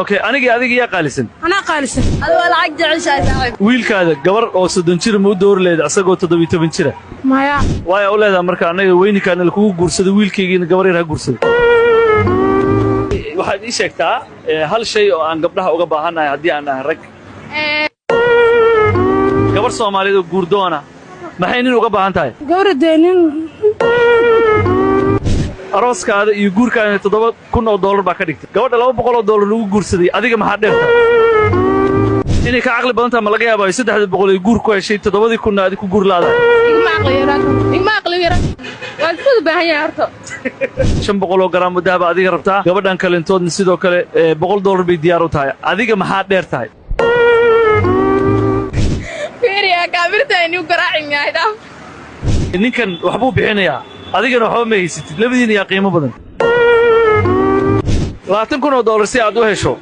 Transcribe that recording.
اوكي adiga yaa qaalisan أنا قالسة هذا ولا عقد عيش يا صاحب wiilkaada gabar oo 30 jir ma u door leeyahay asagoo 17 jir ما يا way u leedahay marka anaga weynikaan la kugu guursado wiilkaygiina gabar yar ha guursado waxaad ii sheegtaa hal shay oo aan gabdhaha uga baahanahay hadii aan ahay rag gabar Soomaaliyeed oo guurdoona maxay nin uga baahan tahay قبر الدينين arooskaada iyo guurkaana $7,000 baa ka dhigtay gabadha $200 lagu guursaday adiga maxaa dheerta inay ka aqli badan tahay ma laga yaabaa 300 ay guur ku heshay 7,000 aad ku guur laadahay ما أقل يراك والفوز بهاي أرتو 500 garaam oo dahab adiga rabtaa gabadhan kale intoodna sidoo kale $100 bay diyaar u tahay adiga maxaa dheer tahay فيريا كاميرتي إني وقراعي يا هدا ninkan waxbuu bixinayaa adigana waxba ma haysatid labadiina yaa qiimo badan $20,000 si aad u hesho